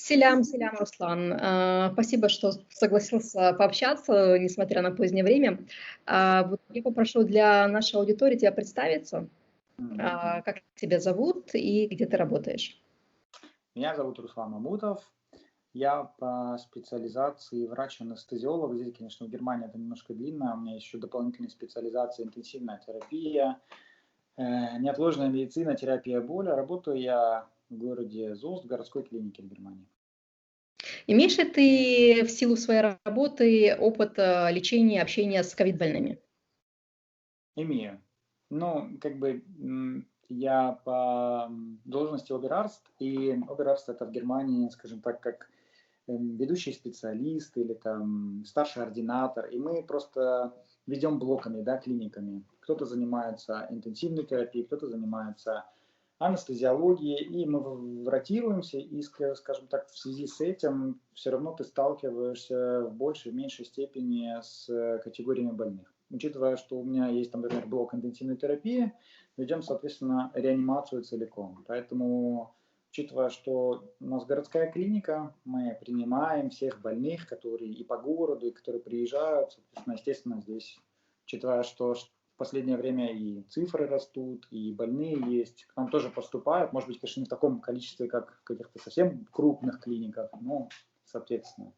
Селям, Руслан. Спасибо, что согласился пообщаться, несмотря на позднее время. Вот я попрошу для нашей аудитории тебя представиться. Как тебя зовут и где ты работаешь? Меня зовут Руслан Мамутов. Я по специализации врач-анестезиолог. Здесь, конечно, в Германии это немножко длинно. У меня еще дополнительная специализация интенсивная терапия, неотложная медицина, терапия боли. Работаю я в городе Золт, в городской клинике в Германии. Имеешь ли ты в силу своей работы опыт лечения, общения с ковид-больными? Имею. Я по должности оберарст, и оберарст это в Германии, скажем так, как ведущий специалист или там старший ординатор, и мы просто ведем блоками, да, клиниками. Кто-то занимается интенсивной терапией, кто-то занимается анестезиологией, и мы ротируемся, и, скажем так, в связи с этим все равно ты сталкиваешься в большей, в меньшей степени с категориями больных. Учитывая, что у меня есть, например, блок интенсивной терапии, ведем, соответственно, реанимацию целиком. Поэтому, учитывая, что у нас городская клиника, мы принимаем всех больных, которые и по городу, и которые приезжают, соответственно, естественно, здесь, учитывая, что в последнее время и цифры растут, и больные есть, к нам тоже поступают, может быть, конечно, не в таком количестве, как в каких-то совсем крупных клиниках, но, соответственно.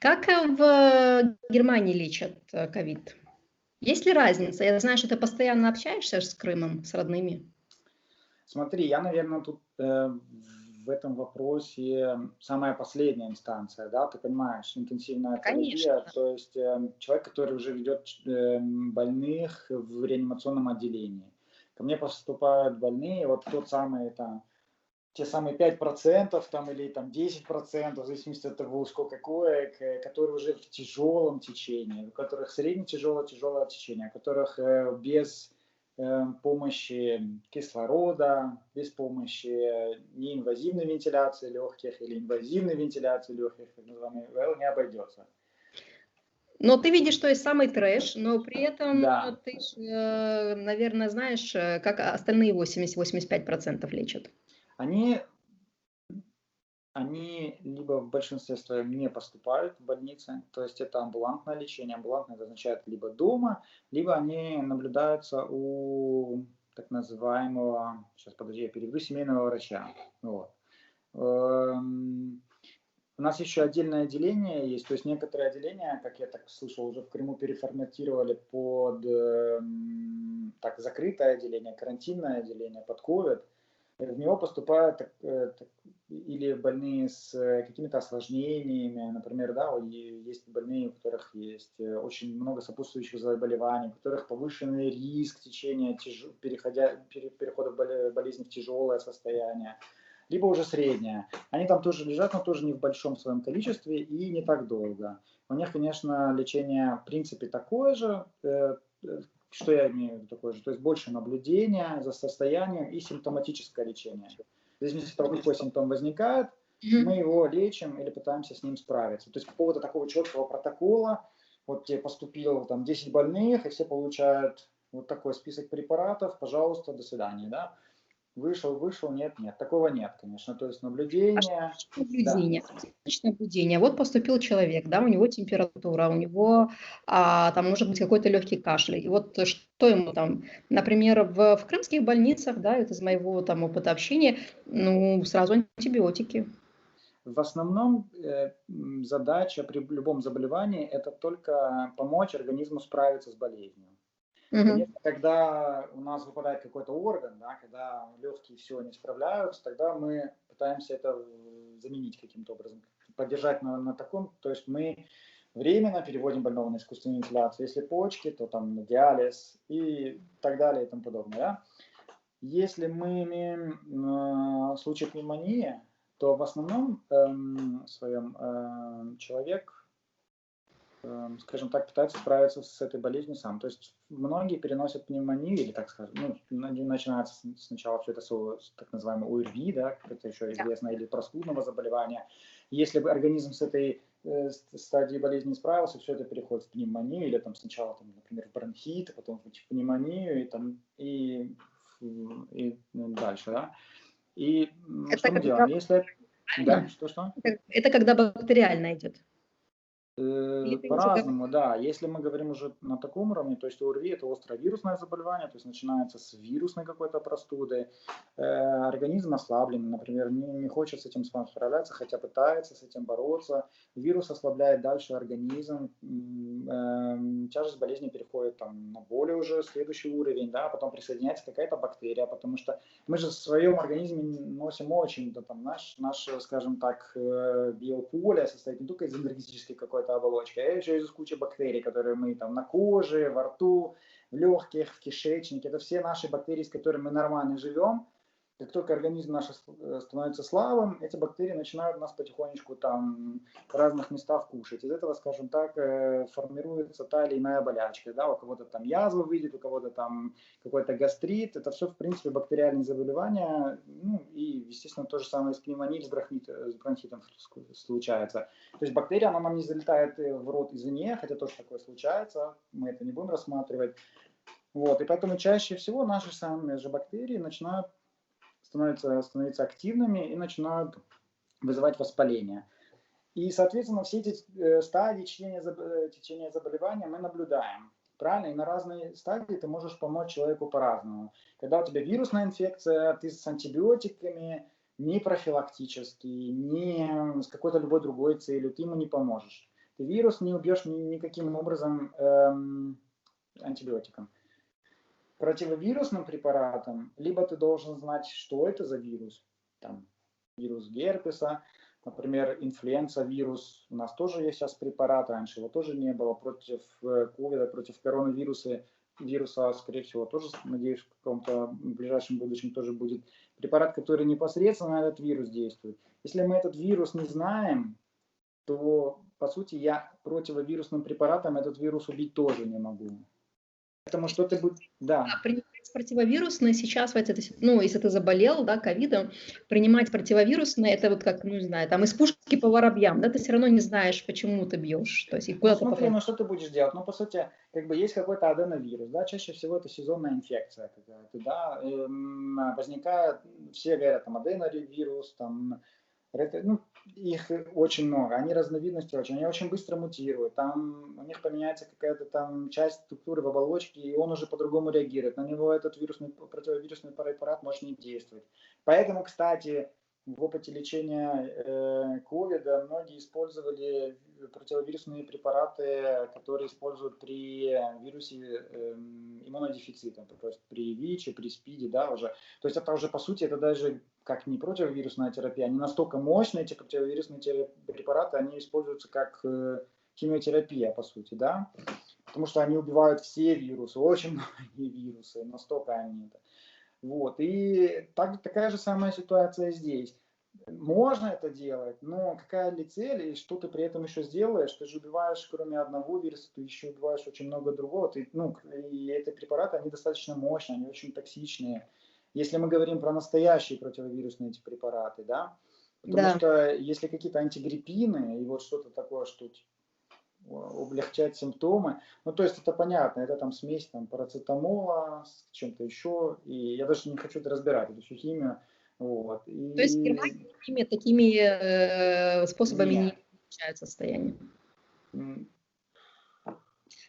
Как в Германии лечат ковид? Есть ли разница? Я знаю, что ты постоянно общаешься с Крымом, с родными. Смотри, я, наверное, тут в этом вопросе самая последняя инстанция, да, ты понимаешь, интенсивная терапия, Конечно. то есть человек, который уже ведет больных в реанимационном отделении. Ко мне поступают больные, вот тот самый там, те самые 5% там, или там 10%, в зависимости от того, сколько коек, которые уже в тяжелом течении, у которых средне-тяжелое течение, у которых без помощи кислорода, без помощи неинвазивной вентиляции легких или инвазивной вентиляции легких, так называемый ИВЛ, не обойдется. Но ты видишь, что есть самый трэш, но при этом Да. ты, наверное, знаешь, как остальные 80-85% лечат. Они либо в большинстве своем не поступают в больницы, то есть это амбулантное лечение. Амбулантное это означает либо дома, либо они наблюдаются у так называемого, сейчас подожди, я переведу, семейного врача. Вот. У нас еще отдельное отделение есть, то есть некоторые отделения, как я так слышал, уже в Крыму переформатировали под так, закрытое отделение, карантинное отделение, под COVID. В него поступают или больные с какими-то осложнениями, например, да, есть больные, у которых есть очень много сопутствующих заболеваний, у которых повышенный риск течения, перехода болезни в тяжелое состояние, либо уже среднее. Они там тоже лежат, но тоже не в большом своем количестве и не так долго. У них, конечно, лечение в принципе такое же, что я имею в виду такое же, то есть больше наблюдения за состоянием и симптоматическое лечение. В зависимости от того, какой симптом возникает, мы его лечим или пытаемся с ним справиться. То есть какого-то такого четкого протокола, вот тебе поступило там 10 больных, и все получают вот такой список препаратов, пожалуйста, до свидания, да. Вышел, нет, такого нет, конечно, то есть А что наблюдение, значит да. наблюдение? Что значит наблюдение? Вот поступил человек, да, у него температура, у него там может быть какой-то легкий кашель. И вот что ему там, например, в крымских больницах, да, это из моего там опыта общения, ну, сразу антибиотики. В основном задача при любом заболевании это только помочь организму справиться с болезнью. Мгм. Конечно, когда у нас выпадает какой-то орган, да, когда легкие все не справляются, тогда мы пытаемся это заменить каким-то образом, поддержать на таком, то есть мы временно переводим больного на искусственную вентиляцию. Если почки, то там на диализ и так далее и тому подобное. Да? Если мы имеем случай пневмонии, то в основном своем человек, скажем так, пытается справиться с этой болезнью сам. То есть многие переносят пневмонию, или так скажем, начинается сначала все это с так называемого ОРВИ, да, как это еще известно, или простудного заболевания. Если бы организм с этой стадии болезни не справился, все это переходит в пневмонию, или там сначала, там, например, в бронхит, потом в пневмонию, и дальше, да. И Это что мы делаем? когда Если Да, правильно? что-что? Это когда бактериально идет. Или ты уже говоришь, По-разному, да. Если мы говорим уже на таком уровне, то есть ОРВИ это островирусное заболевание, то есть начинается с вирусной какой-то простуды, организм ослаблен, например, не хочет с этим справляться, хотя пытается с этим бороться, вирус ослабляет дальше организм, тяжесть болезни переходит там, на более уже следующий уровень, да, потом присоединяется какая-то бактерия, потому что мы же в своем организме носим очень, да, там, наш, скажем так, биополе состоит не только из энергетической какой-то оболочки, а еще из кучи бактерий, которые мы там на коже, во рту, в легких, в кишечнике. Это все наши бактерии, с которыми мы нормально живем. Как только организм наш становится слабым, эти бактерии начинают нас потихонечку там в разных местах кушать. Из этого, скажем так, формируется та или иная болячка. Да? У кого-то там язва выйдет, у кого-то там какой-то гастрит. Это все, в принципе, бактериальные заболевания. Ну, и, естественно, то же самое с пневмонией, с бронхитом случается. То есть бактерия, она нам не залетает в рот извне, хотя тоже такое случается. Мы это не будем рассматривать. Вот. И поэтому чаще всего наши самые же бактерии начинают становятся активными и начинают вызывать воспаление. И, соответственно, все эти стадии течения заболевания мы наблюдаем. Правильно? И на разные стадии ты можешь помочь человеку по-разному. Когда у тебя вирусная инфекция, ты с антибиотиками, не профилактически, не с какой-то любой другой целью, ты ему не поможешь. Ты вирус не убьешь никаким образом антибиотиком. Противовирусным препаратом либо ты должен знать, что это за вирус, там, вирус герпеса, например, инфлюенца-вирус, у нас тоже есть сейчас препарат, раньше его тоже не было, против ковида, против коронавируса, скорее всего, тоже, надеюсь, в каком-то ближайшем будущем тоже будет препарат, который непосредственно на этот вирус действует. Если мы этот вирус не знаем, то, по сути, я противовирусным препаратом этот вирус убить тоже не могу. Поэтому что ты будешь... Да. принимать противовирусные сейчас, ну, если ты заболел, да, ковидом, принимать противовирусные, это вот как, ну, не знаю, там из пушки по воробьям, да, ты все равно не знаешь, почему ты бьешь, то есть и куда Ну ты смотри, попадаешь. ну что ты будешь делать? Ну, по сути, как бы есть какой-то аденовирус, да, чаще всего это сезонная инфекция какая-то, да, возникает, все говорят, там, аденовирус, там, ну, их очень много, они разновидности очень, они очень быстро мутируют, там у них поменяется какая-то там часть структуры в оболочке, и он уже по-другому реагирует, на него этот противовирусный препарат может не действовать. Поэтому, кстати, в опыте лечения ковида многие использовали противовирусные препараты, которые используют при вирусе иммунодефицита, то есть при ВИЧе, при СПИДе, да, уже. То есть это уже, по сути, это даже как не противовирусная терапия, они настолько мощные, эти противовирусные препараты, они используются как химиотерапия, по сути, да, потому что они убивают все вирусы, очень многие вирусы, настолько они это. Вот, и такая же самая ситуация здесь. Можно это делать, но какая ли цель и что ты при этом еще сделаешь? Ты же убиваешь, кроме одного вируса, ты еще убиваешь очень много другого. И эти препараты, они достаточно мощные, они очень токсичные. Если мы говорим про настоящие противовирусные эти препараты, да, потому Да. что если какие-то антигриппины и вот что-то такое, что облегчать симптомы. Ну, то есть это понятно, это там смесь там, парацетамола с чем-то еще, и я даже не хочу это разбирать, это все химия. Вот. То есть в Германии такими способами Не. не улучшают состояние. М,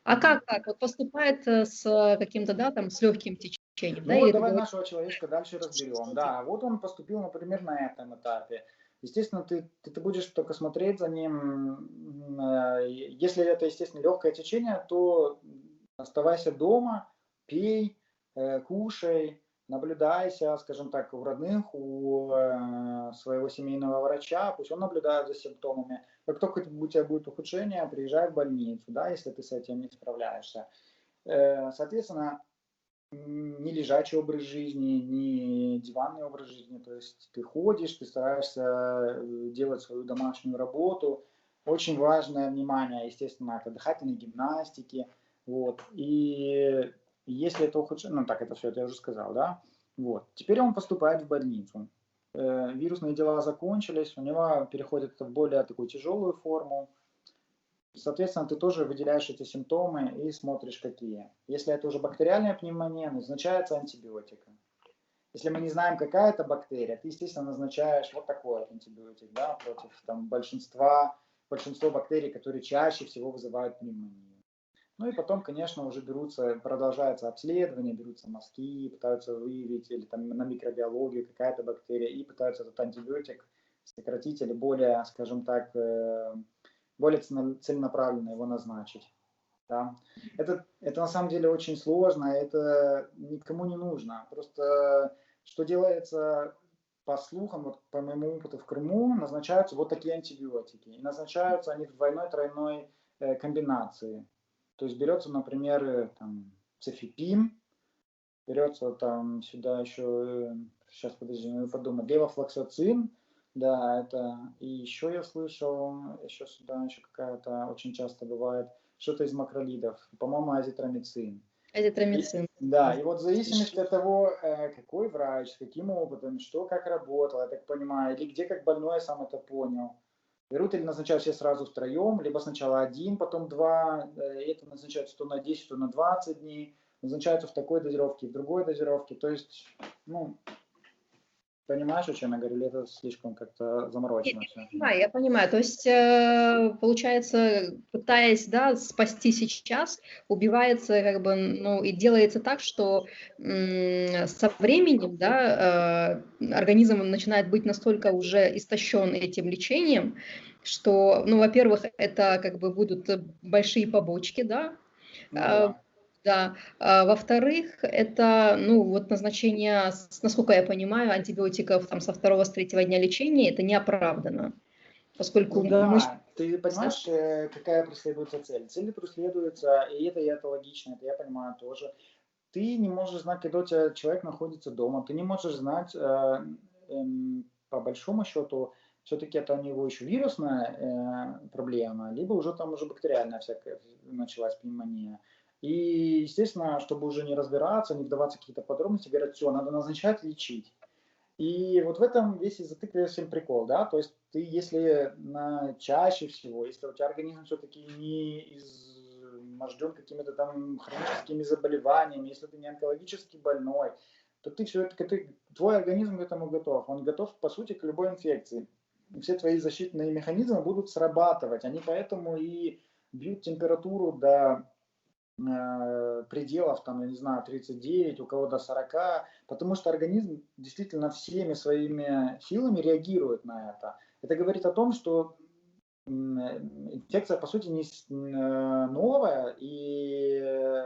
А как так? Вот поступает с каким-то, да, там, с легким течением, да, Ну вот или ты давай говоришь, нашего человечка дальше разберем. Да, вот он поступил, например, на этом этапе. Естественно, ты будешь только смотреть за ним. Если это, естественно, легкое течение, то оставайся дома, пей, кушай, наблюдайся, скажем так, у родных, у своего семейного врача, пусть он наблюдает за симптомами. Как только у тебя будет ухудшение, приезжай в больницу, да, если ты с этим не справляешься. Соответственно, не лежачий образ жизни, не диванный образ жизни. То есть ты ходишь, ты стараешься делать свою домашнюю работу. Очень важное внимание, естественно, это дыхательной гимнастики. Вот. И если это ухудшение, ну так это все, это я уже сказал, да? Вот. Теперь он поступает в больницу. Вирусные дела закончились, у него переходит в более такую тяжелую форму. Соответственно, ты тоже выделяешь эти симптомы и смотришь, какие. Если это уже бактериальная пневмония, назначается антибиотика. Если мы не знаем, какая это бактерия, ты, естественно, назначаешь вот такой вот антибиотик, да, против там, большинство бактерий, которые чаще всего вызывают пневмонию. Ну и потом, конечно, уже продолжается обследование, берутся мазки, пытаются выявить или там на микробиологию какая-то бактерия и пытаются этот антибиотик сократить или более, скажем так, более целенаправленно его назначить. Да. Это на самом деле очень сложно, это никому не нужно. Просто что делается по слухам, вот по моему опыту в Крыму, назначаются вот такие антибиотики. И назначаются они в двойной-тройной комбинации. То есть берется, например, там, цефепим, берется там сюда еще, сейчас подожди, надо подумать, левофлоксацин, да, это, и еще я слышал, еще сюда еще какая-то очень часто бывает, что-то из макролидов, по-моему, азитромицин. Азитромицин. Да, и вот в зависимости от того, какой врач, с каким опытом, что как работал, я так понимаю, или где как больной сам это понял, берут или назначают все сразу втроем, либо сначала один, потом два, это назначается то на 10, то на 20 дней, назначаются в такой дозировке, в другой дозировке, то есть, ну, понимаешь, о чем я говорю, или это слишком как-то заморочено все? Я понимаю. То есть, получается, пытаясь, да, спасти сейчас, убивается, как бы, ну, и делается так, что со временем, да, организм начинает быть настолько уже истощен этим лечением, что, ну, во-первых, это как бы будут большие побочки, да, Ну да. да. Во-вторых, это, ну, вот назначение, насколько я понимаю, антибиотиков там со второго, с третьего дня лечения, это не оправдано, поскольку Ну мы... да, ты понимаешь, какая преследуется цель? Цель преследуется, и это логично, это я понимаю тоже. Ты не можешь знать, когда у тебя человек находится дома, ты не можешь знать, по большому счету, все-таки это у него еще вирусная проблема, либо уже там уже бактериальная всякая началась пневмония. И, естественно, чтобы уже не разбираться, не вдаваться в какие-то подробности, говорят, все, надо назначать, лечить. И вот в этом весь и затык, весь всем прикол, да, то есть ты, если чаще всего, если у тебя организм все-таки не изможден какими-то там хроническими заболеваниями, если ты не онкологически больной, то ты все-таки, твой организм к этому готов, он готов, по сути, к любой инфекции. И все твои защитные механизмы будут срабатывать, они поэтому и бьют температуру до пределов, там, я не знаю, 39, у кого до 40, потому что организм действительно всеми своими силами реагирует на это. Это говорит о том, что инфекция, по сути, не новая,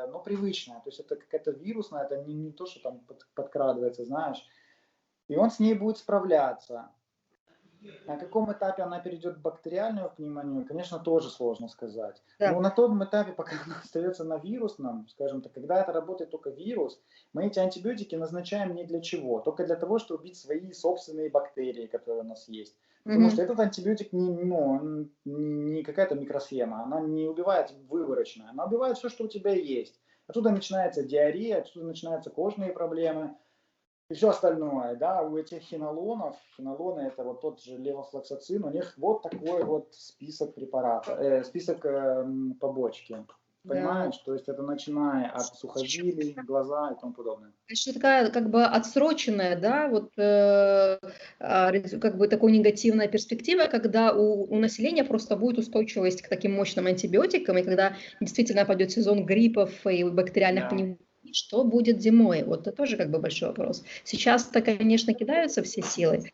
но привычная. То есть это какая-то вирусная, это не то, что там подкрадывается, знаешь. И он с ней будет справляться. На каком этапе она перейдет в бактериальную пневмонию, конечно, тоже сложно сказать. Но Да. на том этапе, пока она остается на вирусном, скажем так, когда это работает только вирус, мы эти антибиотики назначаем не для чего, только для того, чтобы убить свои собственные бактерии, которые у нас есть. Потому что Мгм. этот антибиотик не какая-то микросхема, она не убивает выборочно, она убивает все, что у тебя есть. Оттуда начинается диарея, отсюда начинаются кожные проблемы, и все остальное, да, у этих хинолонов, хинолоны это вот тот же левофлоксацин, у них вот такой вот список препаратов, список побочки, Да. понимаешь, то есть это начиная от сухожилий, глаза и тому подобное. Что такая как бы отсроченная, да, вот как бы такой негативная перспектива, когда у населения просто будет устойчивость к таким мощным антибиотикам, и когда действительно пойдет сезон гриппов и бактериальных Да. пневмоний, что будет зимой? Вот это тоже как бы большой вопрос. Сейчас-то, конечно, кидаются все силы.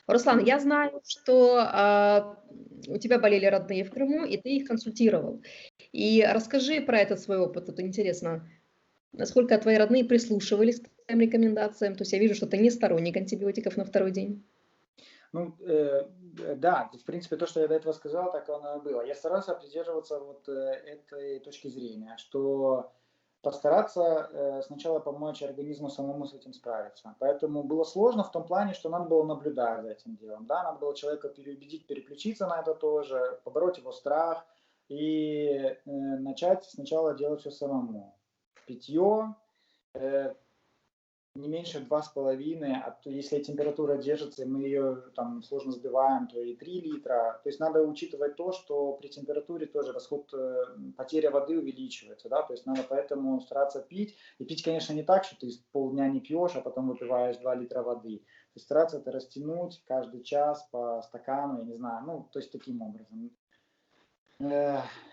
Руслан, я знаю, что у тебя болели родные в Крыму, и ты их консультировал. И расскажи про этот свой опыт, это интересно. Насколько твои родные прислушивались к твоим рекомендациям? То есть я вижу, что ты не сторонник антибиотиков на второй день. Ну, да, в принципе, то, что я до этого сказал, так оно и было. Я старался придерживаться вот этой точки зрения, что постараться сначала помочь организму самому с этим справиться. Поэтому было сложно в том плане, что надо было наблюдать за этим делом. Да, надо было человека переубедить, переключиться на это тоже, побороть его страх и начать сначала делать все самому. Питье, не меньше 2,5, а то если температура держится, и мы ее там сложно сбиваем, то и 3 литра. То есть надо учитывать то, что при температуре тоже расход, потеря воды увеличивается, да, то есть надо поэтому стараться пить. И пить, конечно, не так, что ты полдня не пьешь, а потом выпиваешь 2 литра воды. То есть стараться это растянуть каждый час по стакану, я не знаю, ну, то есть таким образом.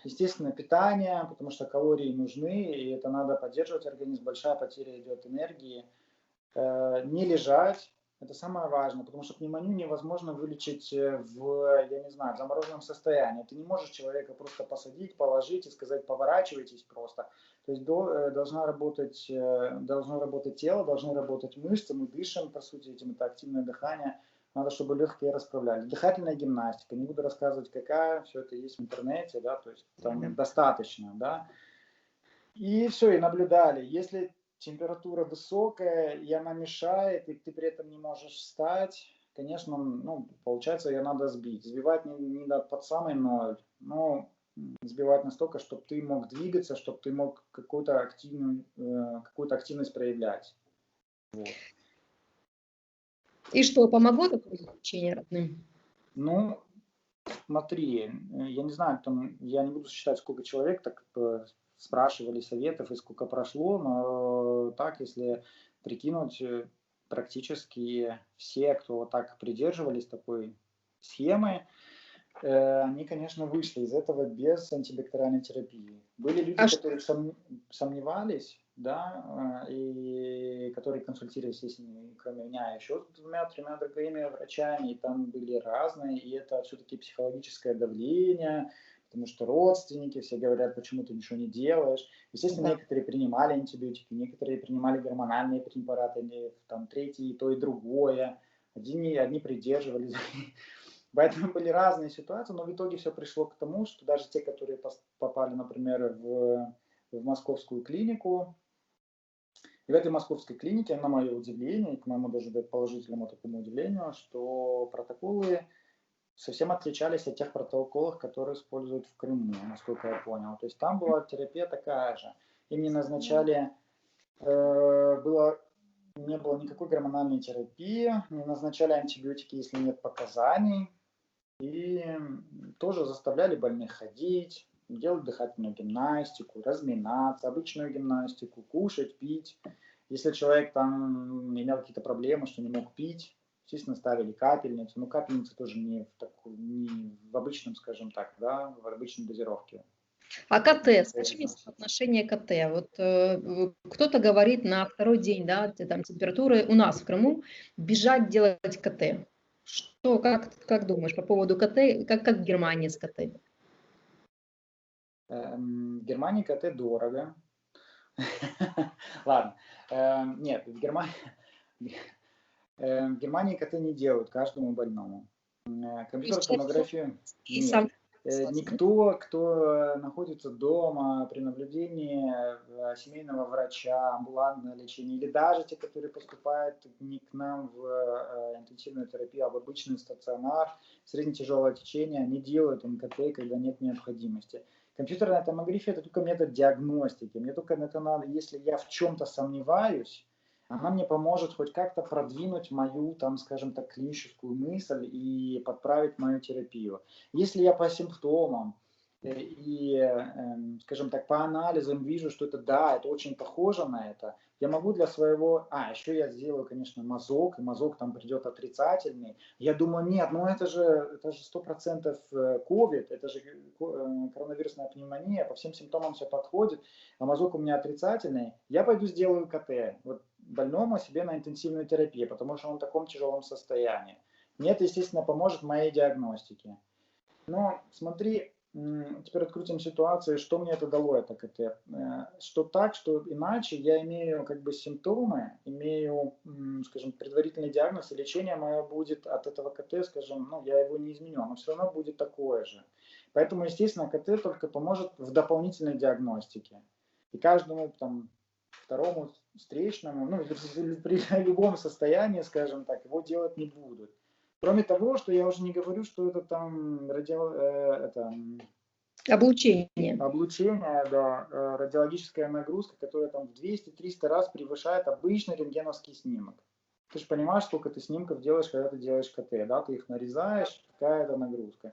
Естественно, питание, потому что калории нужны, и это надо поддерживать организм, большая потеря идет энергии. Не лежать, это самое важное, потому что пневмонию невозможно вылечить я не знаю, в замороженном состоянии. Ты не можешь человека просто посадить, положить и сказать поворачивайтесь просто. То есть должно работать тело, должны работать мышцы, мы дышим, по сути, этим это активное дыхание. Надо, чтобы легкие расправлялись. Дыхательная гимнастика, не буду рассказывать какая, все это есть в интернете, да, то есть там достаточно, да. И все, и наблюдали. Если температура высокая, и она мешает, и ты при этом не можешь встать, конечно, ну, получается, ее надо сбить. Сбивать не под самый ноль, но сбивать настолько, чтобы ты мог двигаться, чтобы ты мог какую-то активность проявлять. Вот. И что, помогло такое лечение родным? Ну, смотри, я не знаю, там, я не буду считать, сколько человек так спрашивали советов и сколько прошло, но так, если прикинуть, практически все, кто вот так придерживались такой схемы, они, конечно, вышли из этого без антибактериальной терапии. Были люди, А которые сомневались, да, и которые консультировались, если кроме меня, еще с 2-3 другими врачами, и там были разные, и это все-таки психологическое давление, потому что родственники все говорят, почему ты ничего не делаешь. Естественно, да. некоторые принимали антибиотики, некоторые принимали гормональные препараты, там третьи, то и другое. Одни придерживались. Поэтому были разные ситуации, но в итоге все пришло к тому, что даже те, которые попали, например, в московскую клинику, и в этой московской клинике, на мое удивление, и к моему даже положительному такому удивлению, что протоколы совсем отличались от тех протоколов, которые используют в Крыму, насколько я понял. То есть там была терапия такая же. Им не назначали, не было никакой гормональной терапии, не назначали антибиотики, если нет показаний. И тоже заставляли больных ходить, делать дыхательную гимнастику, разминаться, обычную гимнастику, кушать, пить. Если человек там имел какие-то проблемы, что не мог пить, естественно, ставили капельницу. Но капельница тоже не в обычном, скажем так, да, в обычной дозировке. А КТ, скажи мне соотношение КТ. Вот кто-то говорит на второй день, да, там температуры у нас в Крыму, бежать делать КТ. Что, как думаешь по поводу КТ, как в Германии с КТ? В Германии КТ дорого. Ладно. Нет, в Германии КТ не делают каждому больному. Компьютерную томографию И нет. сам Никто, кто находится дома при наблюдении семейного врача, амбулантное лечение, или даже те, которые поступают не к нам в интенсивную терапию, а в обычный стационар, средне-тяжелое течение, они делают МКТ, когда нет необходимости. Компьютерная томография – это только метод диагностики. Мне только это надо, если я в чем-то сомневаюсь, она мне поможет хоть как-то продвинуть мою, там, скажем так, клиническую мысль и подправить мою терапию. Если я по симптомам скажем так, по анализам вижу, что это да, это очень похоже на это, я могу для своего... еще я сделаю, конечно, мазок, и мазок там придет отрицательный. Я думаю, нет, ну это же 100% COVID, это же коронавирусная пневмония, по всем симптомам все подходит, а мазок у меня отрицательный. Я пойду сделаю КТ. Вот больному себе на интенсивную терапию, потому что он в таком тяжелом состоянии. Мне это, естественно, поможет в моей диагностике. Но смотри, теперь открутим ситуацию, что мне это дало, это КТ. Что так, что иначе, я имею как бы симптомы, имею, скажем, предварительный диагноз, и лечение мое будет от этого КТ, скажем, ну, я его не изменю, оно все равно будет такое же. Поэтому, естественно, КТ только поможет в дополнительной диагностике. И каждому там второму встречному, ну, при любом состоянии, скажем так, его делать не будут. Кроме того, что я уже не говорю, что это там Облучение. Облучение, да, радиологическая нагрузка, которая там в 200-300 раз превышает обычный рентгеновский снимок. Ты же понимаешь, сколько ты снимков делаешь, когда ты делаешь КТ, да, ты их нарезаешь, какая это нагрузка.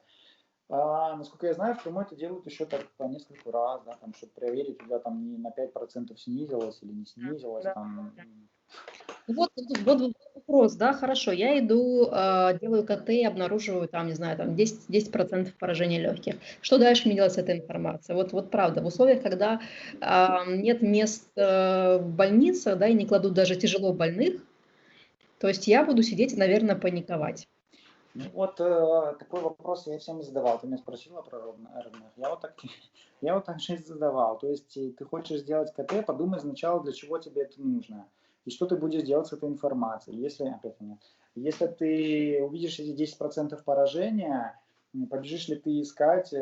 А, насколько я знаю, в Крыму это делают еще так по нескольку раз, да, там, чтобы проверить, у тебя там не на 5% снизилось или не снизилось, Да. там. Вот вопрос, да, хорошо, я иду, делаю КТ и обнаруживаю там, не знаю, там 10% поражения легких. Что дальше мне делать с этой информацией? Вот правда, в условиях, когда нет мест в больницах, да, и не кладут даже тяжело больных, то есть я буду сидеть и, наверное, паниковать. Ну вот такой вопрос я всем задавал. Ты меня спросила про родных. Я вот так же и задавал. То есть ты хочешь сделать КТ, подумай сначала, для чего тебе это нужно. И что ты будешь делать с этой информацией. Если ты увидишь эти 10% поражения, побежишь ли ты искать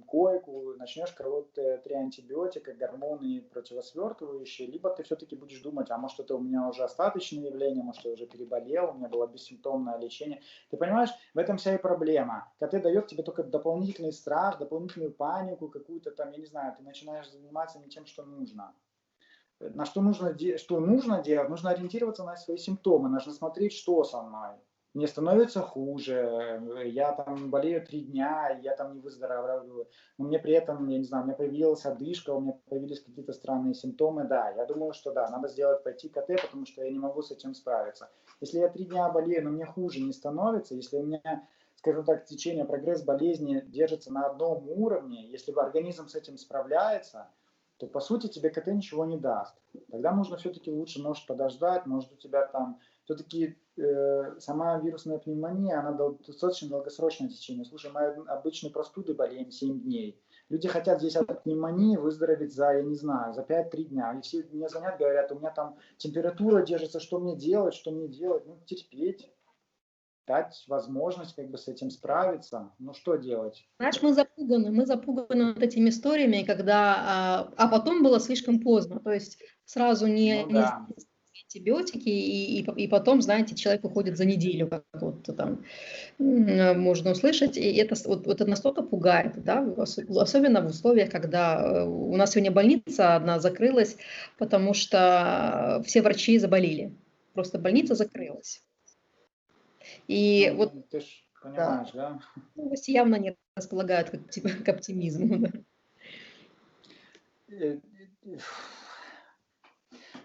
койку, начнешь колоть 3 антибиотика, гормоны противосвертывающие, либо ты все-таки будешь думать, а может это у меня уже остаточное явление, может я уже переболел, у меня было бессимптомное лечение. Ты понимаешь, в этом вся и проблема. КТ дает тебе только дополнительный страх, дополнительную панику, какую-то там, я не знаю, ты начинаешь заниматься не тем, что нужно. На что нужно делать? Нужно ориентироваться на свои симптомы, нужно смотреть, что со мной. Мне становится хуже, я там болею 3 дня, я там не выздоравливаю, но мне при этом, я не знаю, у меня появилась одышка, у меня появились какие-то странные симптомы, да, я думаю, что да, надо пойти КТ, потому что я не могу с этим справиться. Если я 3 дня болею, но мне хуже не становится, если у меня, скажем так, течение, прогресс болезни держится на одном уровне, если организм с этим справляется, то по сути тебе КТ ничего не даст. Тогда нужно все-таки лучше, может, подождать, может у тебя там все-таки сама вирусная пневмония, она достаточно долгосрочное течение. Слушай, мы обычной простудой болеем 7 дней. Люди хотят здесь от пневмонии выздороветь за, я не знаю, за 5-3 дня. И все мне звонят, говорят, у меня там температура держится, что мне делать, что мне делать? Ну, терпеть, дать возможность как бы с этим справиться. Ну, что делать? Знаешь, мы запуганы вот этими историями, когда, а потом было слишком поздно, то есть сразу Ну, не да. сделать антибиотики, и потом, знаете, человек уходит за неделю, как вот там можно услышать, и это, вот это настолько пугает, да, особенно в условиях, когда у нас сегодня больница одна закрылась, потому что все врачи заболели, просто больница закрылась. И вот, Ну, ты ж да, понимаешь, да? новости явно не располагают к оптимизму, да. Э, э,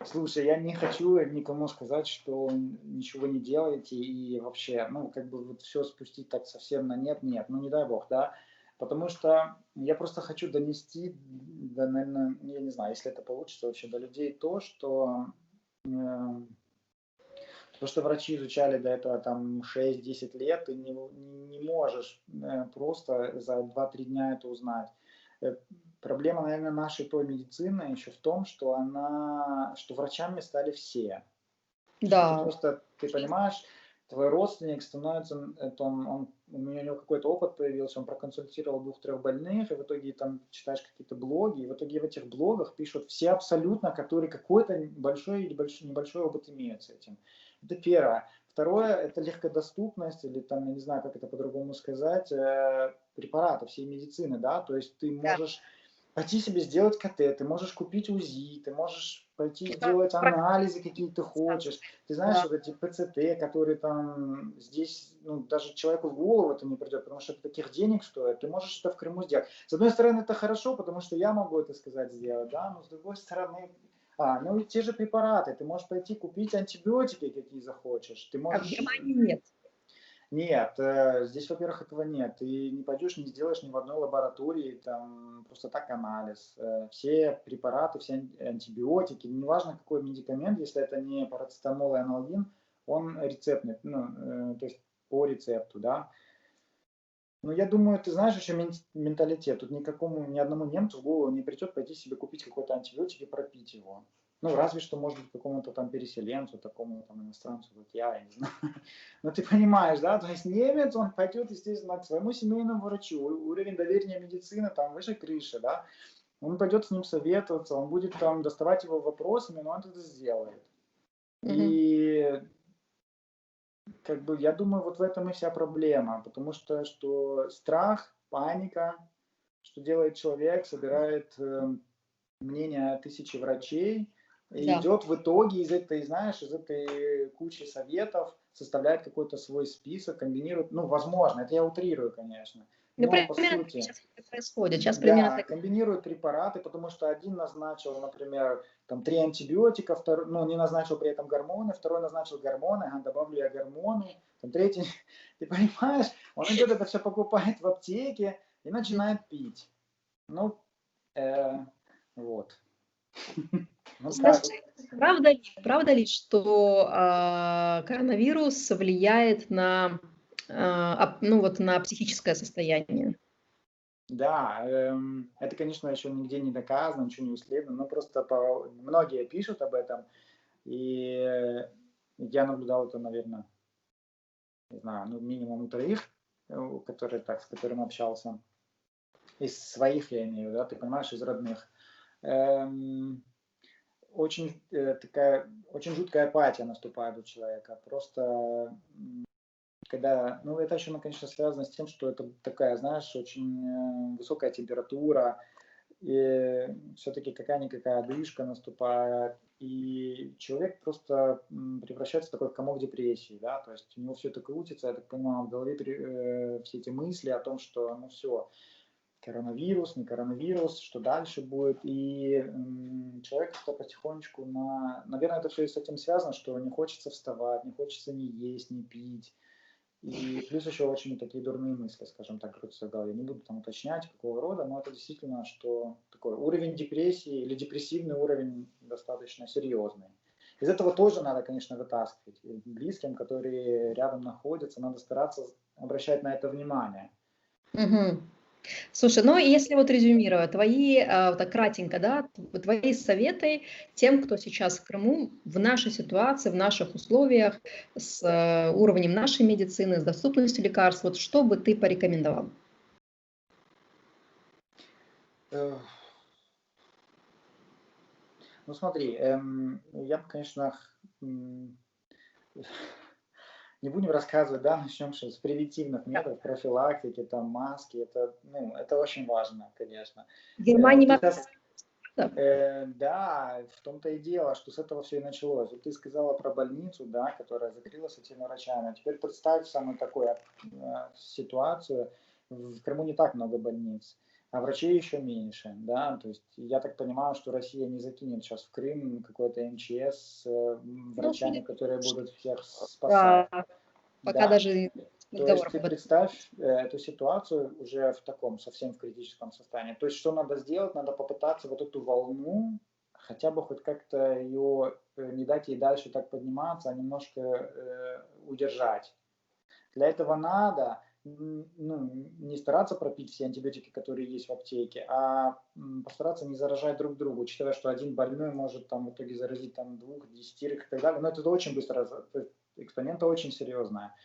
Слушай, я не хочу никому сказать, что ничего не делаете и вообще, ну, как бы вот все спустить так совсем на нет, ну, не дай бог, да, потому что я просто хочу донести, да, наверное, я не знаю, если это получится вообще до людей, э, то, что врачи изучали до этого там 6-10 лет, ты не можешь просто за 2-3 дня это узнать. Э, Проблема, наверное, нашей той медицины еще в том, что врачами стали все. Что ты Да, просто, ты понимаешь, твой родственник становится, это у него какой-то опыт появился, он проконсультировал 2-3 больных, и в итоге там читаешь какие-то блоги, и в итоге в этих блогах пишут все абсолютно, которые какой-то большой или небольшой опыт имеют с этим. Это первое. Второе, это легкодоступность, или там, я не знаю, как это по-другому сказать, препаратов всей медицины, да, то есть ты да. можешь пойти себе сделать КТ, ты можешь купить УЗИ, ты можешь пойти Это сделать практика, анализы, какие ты хочешь. Ты знаешь, да. вот эти ПЦТ, которые там здесь, ну, даже человеку в голову это не придет, потому что это таких денег стоит. Ты можешь это в Крыму сделать. С одной стороны, это хорошо, потому что я могу это сказать, сделать, да, но с другой стороны, ну и те же препараты. Ты можешь пойти купить антибиотики, какие захочешь. Ты А в можешь Германии нет. нет, здесь, во-первых, этого нет. Ты не пойдешь, не сделаешь ни в одной лаборатории, там просто так анализ. Все препараты, все антибиотики, неважно какой медикамент, если это не парацетамол и аналгин, он рецептный, ну, то есть по рецепту, да. Но я думаю, ты знаешь еще менталитет. Тут ни одному немцу в голову не придет пойти себе купить какой-то антибиотик и пропить его. Ну, разве что, может быть, какому-то там переселенцу, такому там иностранцу, вот я не знаю. Но ты понимаешь, да, то есть немец, он пойдет, естественно, к своему семейному врачу, уровень доверия медицины там выше крыши, да, он пойдет с ним советоваться, он будет там доставать его вопросами, но он это сделает. Мгм. И как бы я думаю, вот в этом и вся проблема, потому что страх, паника, что делает человек, собирает мнение тысячи врачей, и Да. идет в итоге из этой, знаешь, из этой кучи советов, составляет какой-то свой список, комбинирует, ну, возможно, это я утрирую, конечно, Ну, но по примерно так сути, сейчас и происходит. Сейчас примерно да, так. комбинирует препараты, потому что один назначил, например, там 3 антибиотика, второй, ну, не назначил при этом гормоны, второй назначил гормоны, ага, добавлю я гормоны, там третий, ты понимаешь, он идет это все покупает в аптеке и начинает пить. Ну, вот. Ну Скажи, так. правда ли, что коронавирус влияет на, ну, вот, на психическое состояние? Да, это, конечно, еще нигде не доказано, ничего не исследовано, но просто многие пишут об этом, и я наблюдал это, наверное, не знаю, ну, минимум у 3, которые, так, с которыми общался. Из своих, я имею в виду, да, ты понимаешь, из родных. Очень такая, очень жуткая апатия наступает у человека. Просто когда, ну, это еще, конечно, связано с тем, что это такая, знаешь, очень высокая температура, и все-таки какая-никакая одышка наступает, и человек просто превращается в такой комок депрессии, да, то есть у него все это крутится, я так понимаю, в голове все эти мысли о том, что, ну, все, коронавирус, не коронавирус, что дальше будет, и человек потихонечку, наверное, это все и с этим связано, что не хочется вставать, не хочется ни есть, ни пить, и плюс еще очень такие дурные мысли, скажем так, крутятся в голове. Не буду там уточнять, какого рода, но это действительно, что такой уровень депрессии или депрессивный уровень достаточно серьезный. Из этого тоже надо, конечно, вытаскивать. И близким, которые рядом находятся, надо стараться обращать на это внимание. Мгм. Слушай, ну и если вот резюмировать, твои, вот так кратенько, да, твои советы тем, кто сейчас в Крыму, в нашей ситуации, в наших условиях, с уровнем нашей медицины, с доступностью лекарств, вот что бы ты порекомендовал? Э, Ну смотри, я бы, конечно, не будем рассказывать, да, начнем с превентивных Да. методов, профилактики, там, маски, это, ну, это очень важно, конечно. В Германии Ты вообще, сейчас, да? да, в том-то и дело, что с этого все и началось. Вот ты сказала про больницу, да, которая закрылась этими врачами. Теперь представь самую такую ситуацию. В Крыму не так много больниц, а врачей еще меньше, да. То есть я так понимаю, что Россия не закинет сейчас в Крым какой-то МЧС с Ну, врачами, которые будут всех спасать, да, пока да. даже То есть разговоров ты об этом. представь эту ситуацию уже в таком совсем в критическом состоянии. То есть что надо сделать? Надо попытаться вот эту волну, хотя бы хоть как-то ее не дать ей дальше так подниматься, а немножко удержать. Для этого надо ну, не стараться пропить все антибиотики, которые есть в аптеке, а постараться не заражать друг друга, учитывая, что один больной может там в итоге заразить там 2, 10 и так далее. Но это очень быстро, экспонента очень серьезная.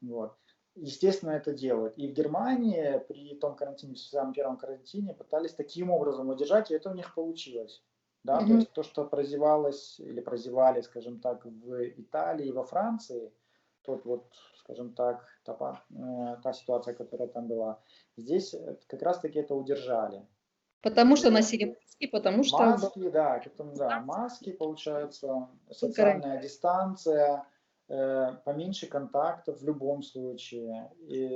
Вот. Естественно, это делают. И в Германии при том карантине, в самом первом карантине, пытались таким образом удержать, и это у них получилось. Да, то Мгм. есть то, что прозевалось или прозевали, скажем так, в Италии и во Франции, тот вот, скажем так, та ситуация, которая там была, здесь как раз-таки это удержали. Потому что Вот. носили маски, потому что Маски, да, да, маски, получается, был карантин. социальная дистанция, поменьше контактов в любом случае, и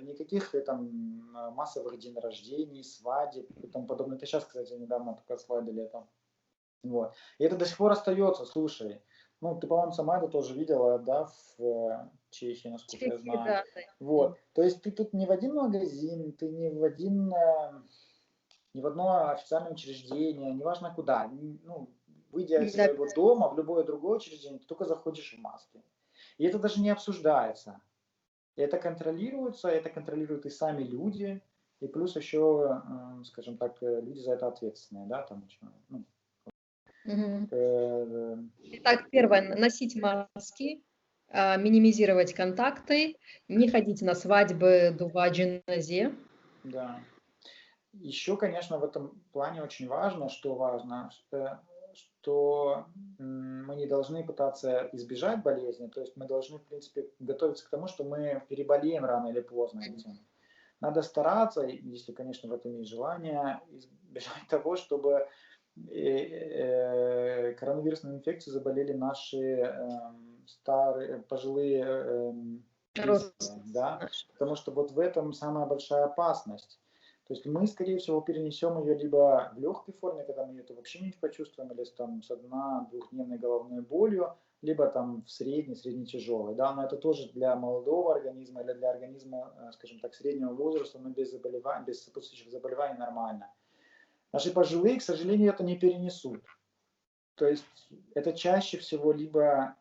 никаких там массовых день рождений, свадеб и тому подобное. Это сейчас, кстати, недавно только сладили это. Вот. И это до сих пор остается, слушай. Ну, ты, по-моему, сама это тоже видела, да, в Чехии, насколько я Чехии, знаю. да, да. Вот. То есть ты тут не в один магазин, ты не в один ни в одно официальное учреждение, неважно куда, ну, выйдя из Не своего дома в любое другое учреждение, ты только заходишь в маске. И это даже не обсуждается. Это контролируется, это контролируют и сами люди, и плюс еще, скажем так, люди за это ответственные, да, там, ну, Мгм. э, Итак, первое, носить маски, минимизировать контакты, не ходить на свадьбы до джиназе. да. Еще, конечно, в этом плане очень важно, что мы не должны пытаться избежать болезни, то есть мы должны, в принципе, готовиться к тому, что мы переболеем рано или поздно этим. надо стараться, если, конечно, в этом есть желание, избежать того, чтобы коронавирусной инфекцией заболели наши старые, пожилые близкие, да, Наш. потому что вот в этом самая большая опасность. То есть мы, скорее всего, перенесем ее либо в легкой форме, когда мы это вообще не почувствуем, или там с 1-2-дневной головной болью, либо там в средней тяжелой, да, но это тоже для молодого организма или для организма, скажем так, среднего возраста, но без заболеваний, без сопутствующих заболеваний нормально. Наши пожилые, к сожалению, это не перенесут. То есть это чаще всего либо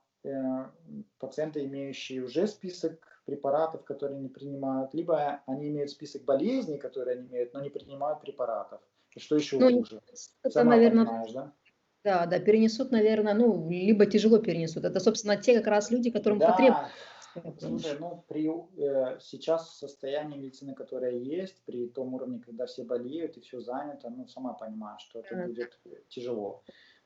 пациенты, имеющие уже список препаратов, которые они принимают, либо они имеют список болезней, которые они имеют, но не принимают препаратов. И что еще Ну, хуже? это, Сама наверное, понимаешь, да? да, перенесут, наверное, ну, либо тяжело перенесут. Это, собственно, те как раз люди, которым потребуется Да, слушай, помощь. ну сейчас состояние медицины, которое есть, при том уровне, когда все болеют и все занято, ну, сама понимаешь, что это Да, будет тяжело.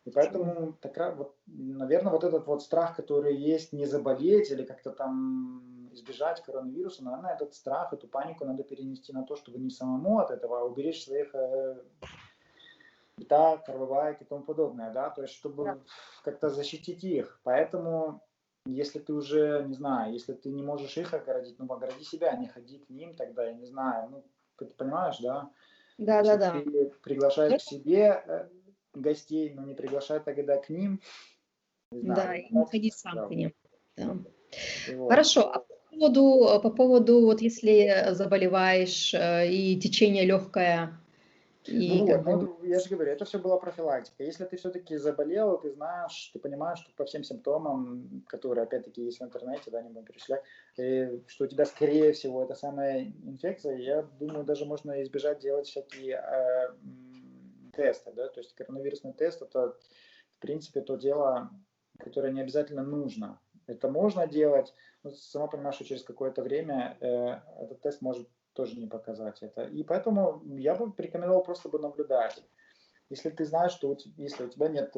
И тяжело. поэтому, вот, наверное, вот этот вот страх, который есть, не заболеть или как-то там избежать коронавируса, наверное, этот страх, эту панику надо перенести на то, чтобы не самому от этого, а уберечь своих да, кровавая и тому подобное, да, то есть Да, чтобы как-то защитить их. Поэтому, если ты уже, не знаю, если ты не можешь их оградить, ну, огради себя, не ходи к ним тогда, я не знаю, ну, ты понимаешь, да? да, да, Если да. ты приглашаешь Ну, к себе гостей, но не приглашай тогда к ним, не знаю, да, я и бы не так ходи сам к сказал. ним. Да. И вот. Хорошо. А по поводу, вот если заболеваешь и течение легкое, Ну и как вот, бы, ну я же говорю, это все была профилактика. Если ты все-таки заболел, ты знаешь, ты понимаешь, что по всем симптомам, которые опять-таки есть в интернете, да, не будем перечислять, что у тебя скорее всего это самая инфекция, я думаю, даже можно избежать делать всякие тесты, да, то есть коронавирусный тест это в принципе то дело, которое не обязательно нужно. Это можно делать, но сама понимаешь, что через какое-то время этот тест может тоже не показать это. И поэтому я бы порекомендовал просто бы наблюдать. Если ты знаешь, что если у тебя нет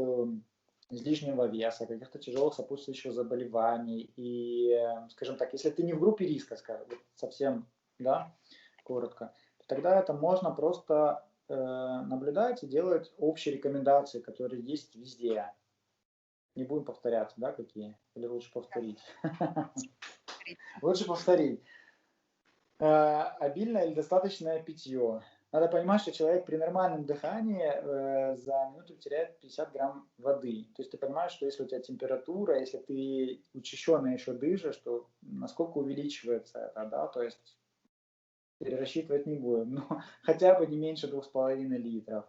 излишнего веса, каких-то тяжелых сопутствующих заболеваний, и, скажем так, если ты не в группе риска, скажем, вот совсем, да, коротко, то тогда это можно просто наблюдать и делать общие рекомендации, которые есть везде. Не будем повторяться, да, какие? Или лучше повторить? Лучше повторить. Обильное или достаточное питье. Надо понимать, что человек при нормальном дыхании за минуту теряет 50 грамм воды. То есть ты понимаешь, что если у тебя температура, если ты учащенно еще дышишь, то насколько увеличивается это, да, то есть перерасчитывать не будем, но хотя бы не меньше 2,5 литров.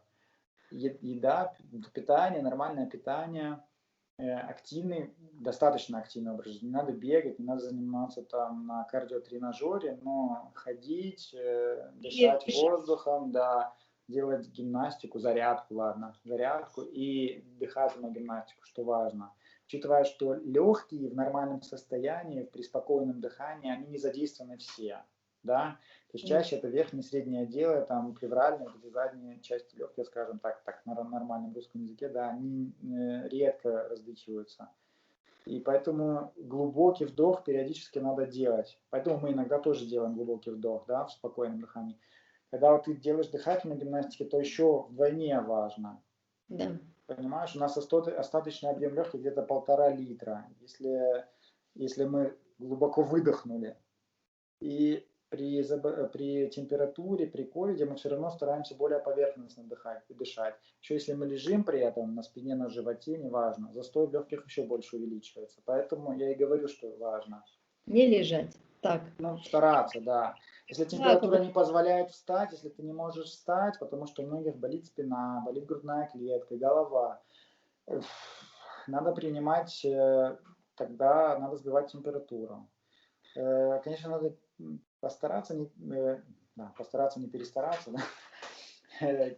Еда, питание, нормальное питание, активный, достаточно активный образ жизни. Не надо бегать, не надо заниматься там на кардиотренажере, но ходить, или дышать воздухом, да, делать гимнастику, зарядку, ладно, зарядку и дыхать на гимнастику, что важно. Учитывая, что легкие в нормальном состоянии, при спокойном дыхании, они не задействованы все, да, то есть чаще это верхние и средние отделы, там плевральные, вот эти задние части легких, скажем так, на нормальном русском языке, да, они редко различиваются. И поэтому глубокий вдох периодически надо делать. Поэтому мы иногда тоже делаем глубокий вдох, да, в спокойном дыхании. Когда вот ты делаешь дыхательные гимнастики, то еще вдвойне важно. да. Понимаешь, у нас остаточный объем легких где-то 1,5 литра. Если мы глубоко выдохнули, и при температуре, при ковиде мы все равно стараемся более поверхностно дышать. Еще если мы лежим при этом на спине, на животе, неважно, застой в легких еще больше увеличивается. Поэтому я и говорю, что важно. Не лежать. Так. Ну, стараться, да. Если Так, температура не позволяет встать, если ты не можешь встать, потому что у многих болит спина, болит грудная клетка, голова, надо принимать, тогда надо сбивать температуру. Конечно, надо постараться постараться не перестараться, да?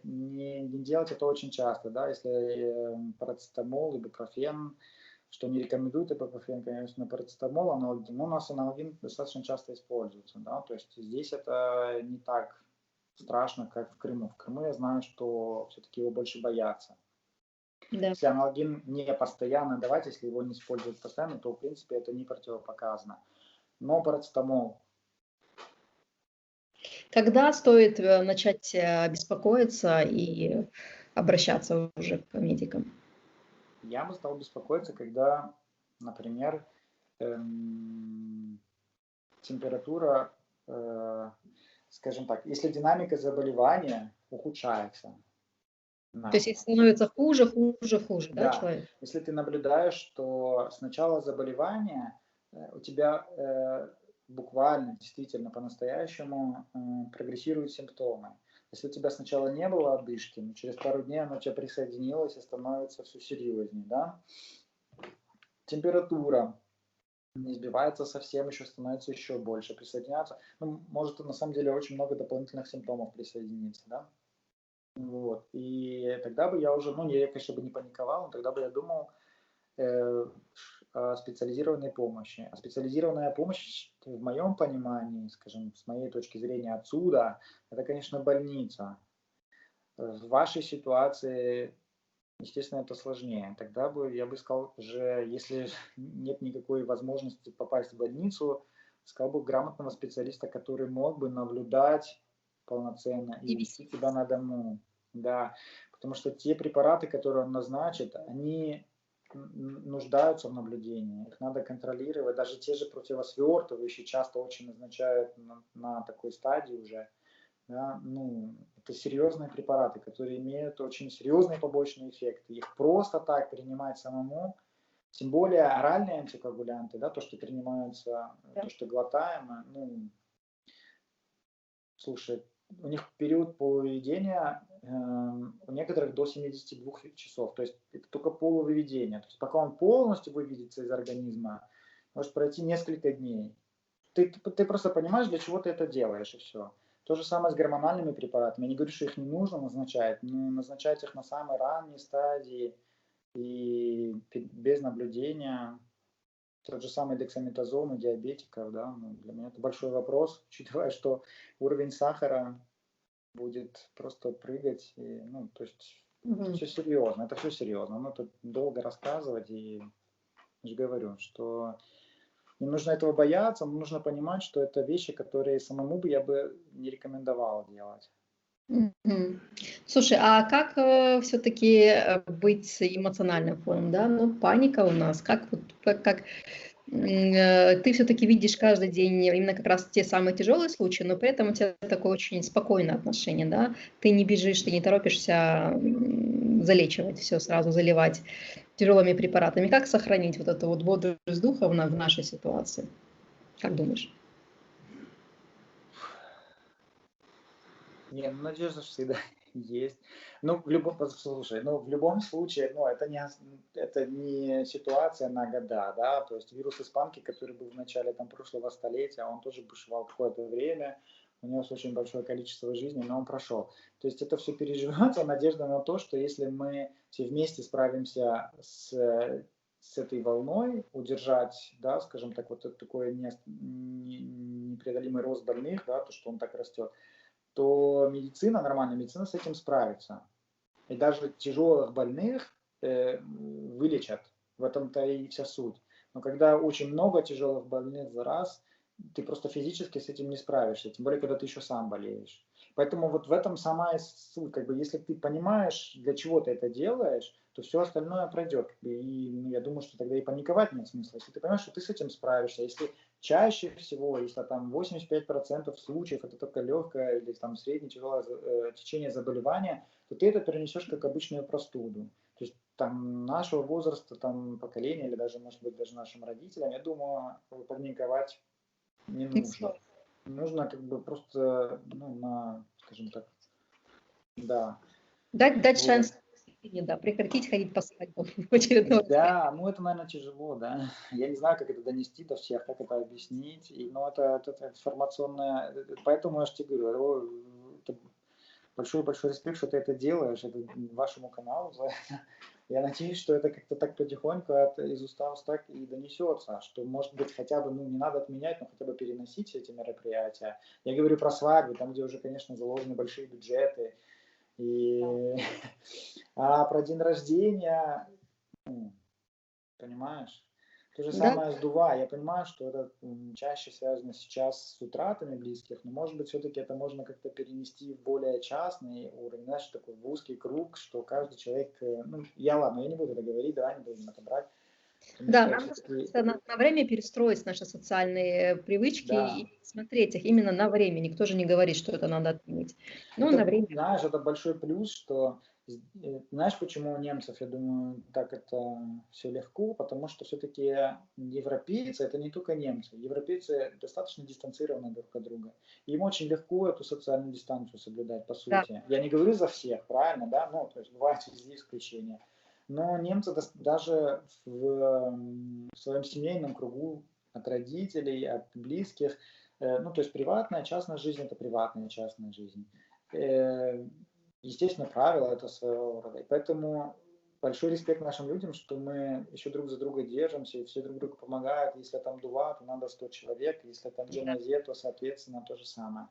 Не делать это очень часто, да, если парацетамол, ибупрофен, что не рекомендуют ибупрофен, конечно, парацетамол, аналогин, но у нас аналогин достаточно часто используется, да, то есть здесь это не так страшно, как в Крыму. В Крыму я знаю, что все-таки его больше боятся. да. Если аналогин не постоянно давать, если его не использовать постоянно, то в принципе это не противопоказано. Но парацетамол Когда стоит начать беспокоиться и обращаться уже к медикам? Я бы стал беспокоиться, когда, например, эм, температура, скажем так, если динамика заболевания ухудшается, То есть, на, если становится хуже, хуже, хуже, да, да, человек? если ты наблюдаешь, что с начала заболевания у тебя буквально, действительно, по-настоящему прогрессируют симптомы. Если у тебя сначала не было одышки, но через пару дней оно у тебя присоединилось и становится все серьезнее, да? Температура не сбивается совсем, еще становится еще больше, присоединяться. Ну, может на самом деле очень много дополнительных симптомов присоединиться, да? Вот. И тогда бы я уже, ну, я, конечно, бы не паниковал, но тогда бы я думал о специализированной помощи. А специализированная помощь, в моем понимании, скажем, с моей точки зрения отсюда, это, конечно, больница. В вашей ситуации, естественно, это сложнее. Тогда бы я бы сказал уже, если нет никакой возможности попасть в больницу, сказал бы грамотного специалиста, который мог бы наблюдать полноценно и И вести вести. тебя на дому. Да, потому что те препараты, которые он назначит, они нуждаются в наблюдении, их надо контролировать. Даже те же противосвертывающие часто очень назначают на такой стадии уже. Да, ну, это серьезные препараты, которые имеют очень серьезные побочные эффекты. Их просто так принимать самому, тем более оральные антикоагулянты, да, то, что принимаются, Да. то, что глотаемо, ну, слушай, у них период полувыведения у некоторых до 72 часов, то есть это только полувыведение. То есть пока он полностью выведется из организма, может пройти несколько дней. Ты просто понимаешь, для чего ты это делаешь, и все. То же самое с гормональными препаратами. Я не говорю, что их не нужно назначать, но назначать их на самой ранней стадии и без наблюдения. Тот же самый дексаметазон у диабетиков, да, ну, для меня это большой вопрос, учитывая, что уровень сахара будет просто прыгать. И, ну, то есть Мгм. все серьезно, это все серьезно. Ну, тут долго рассказывать, и я же говорю, что не нужно этого бояться, но нужно понимать, что это вещи, которые самому бы я бы не рекомендовал делать. Мгм. Слушай, а как, все-таки, быть с эмоциональным фоном, да? Ну, паника у нас. Как вот, ты все-таки видишь каждый день именно как раз те самые тяжелые случаи, но при этом у тебя такое очень спокойное отношение, да? Ты не бежишь, ты не торопишься залечивать все, сразу заливать тяжелыми препаратами. Как сохранить вот эту вот бодрость духа в нашей ситуации? Как думаешь? Не, ну надежда ж всегда есть. Ну, в любом, слушай, ну, в любом случае, ну, это не ситуация на года, да, то есть вирус испанки, который был в начале там прошлого столетия, он тоже бушевал какое-то время, унес очень большое количество жизней, но он прошел. То есть это все переживается, надежда на то, что если мы все вместе справимся с этой волной, удержать, да, скажем так, вот такой непреодолимый рост больных, да, то, что он так растет, то медицина, нормальная медицина с этим справится. И даже тяжелых больных вылечат. В этом-то и вся суть. Но когда очень много тяжелых больных за раз, ты просто физически с этим не справишься. Тем более, когда ты еще сам болеешь. Поэтому вот в этом сама суть. Как бы, если ты понимаешь, для чего ты это делаешь, то все остальное пройдет. Как бы, и ну, я думаю, что тогда и паниковать нет смысла. Если ты понимаешь, что ты с этим справишься, если чаще всего, если там 85% случаев это только легкое или там среднее тяжелое течение заболевания, то ты это перенесешь как обычную простуду. То есть там нашего возраста, там поколения или даже, может быть, даже нашим родителям, я думаю, паниковать не Не нужно. стоит. Нужно как бы просто, ну, скажем так, да. Дать Вот. шанс себе, да, прекратить ходить по свадьбам в очередной раз. Да, ну это, наверное, тяжело, да. Я не знаю, как это донести до всех, как это объяснить. И, ну, это информационное, поэтому я же тебе говорю, это большой-большой респект, что ты это делаешь, это вашему каналу за это. Я надеюсь, что это как-то так потихоньку из уста в уста и донесется, что, может быть, хотя бы, ну, не надо отменять, но хотя бы переносить все эти мероприятия. Я говорю про свадьбы, там, где уже, конечно, заложены большие бюджеты. И... А про день рождения, ну, понимаешь? То же Да, самое с Дува. Я понимаю, что это чаще связано сейчас с утратами близких, но, может быть, все-таки это можно как-то перенести в более частный уровень, знаешь, такой в узкий круг, что каждый человек, ну, ладно, я не буду это говорить, давай не будем это брать, потому да, что нам нужно все-таки, просто на время перестроить наши социальные привычки да, и смотреть их именно на время. Никто же не говорит, что это надо отменить. Но на это, время. знаешь, это большой плюс, что, знаешь, почему у немцев, я думаю, так это все легко, потому что все-таки европейцы, это не только немцы, европейцы достаточно дистанцированы друг от друга. Им очень легко эту социальную дистанцию соблюдать, по Да, сути. Я не говорю за всех, правильно, да, ну, то есть бывают везде исключения. Но немцы даже в своем семейном кругу от родителей, от близких, ну, то есть приватная, частная жизнь – это приватная, частная жизнь. Э, Естественно, правила это своего рода. И поэтому большой респект нашим людям, что мы еще друг за друга держимся, и все друг другу помогают. Если там Дува, то надо 100 человек, если там да. Геназе, то, соответственно, то же самое.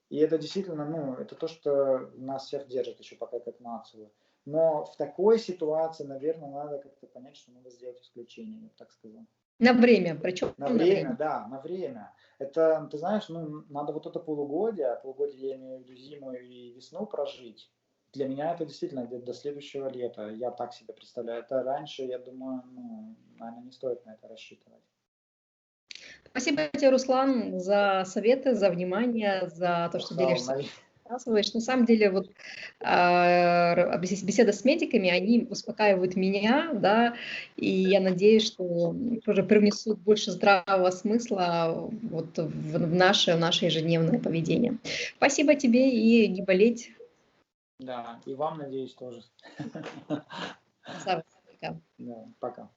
И это действительно, ну, это то, что нас всех держит еще пока как нацию. Но в такой ситуации, наверное, надо как-то понять, что надо сделать исключение, я бы так сказал. На время, причем На на время, время. да, на время. Это, ты знаешь, ну, надо вот это полугодие, я имею в виду зиму и весну прожить. Для меня это действительно где-то до следующего лета. Я так себе представляю. Это раньше, я думаю, ну, наверное, не стоит на это рассчитывать. Спасибо тебе, Руслан, за советы, за внимание, за то, что Пахал, делишься, рассказываешь. На самом деле, вот беседа с медиками, они успокаивают меня, да, и я надеюсь, что тоже привнесут больше здравого смысла вот в наше ежедневное поведение. Спасибо тебе и не болеть. да, и вам, надеюсь, тоже. Пока. Да, пока.